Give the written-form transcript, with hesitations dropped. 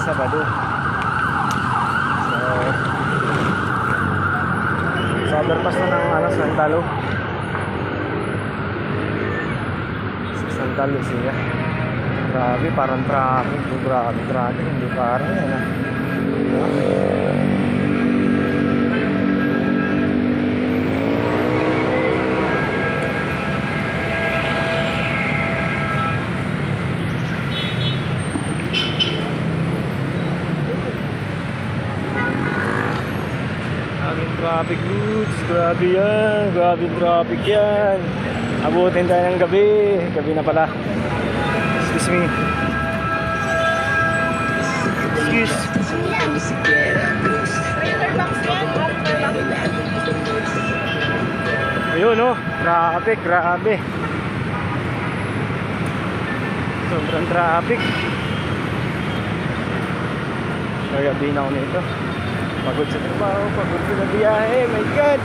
Sabado. So, sa overpass na ng Santalo. Sa Santalo siya. Grabe, parang traffic. Grabe, traffic. Hindi parang yan ah. Traffic goods, grabe yan, grabe traffic yan. Abutin tayo ng gabi, gabi na pala. Excuse me. Excuse. Ayun no, traffic, grabe. Sobrang traffic. Kagabi na ako nito. Pagod sa trabaho, pagod sa biyahe, my God!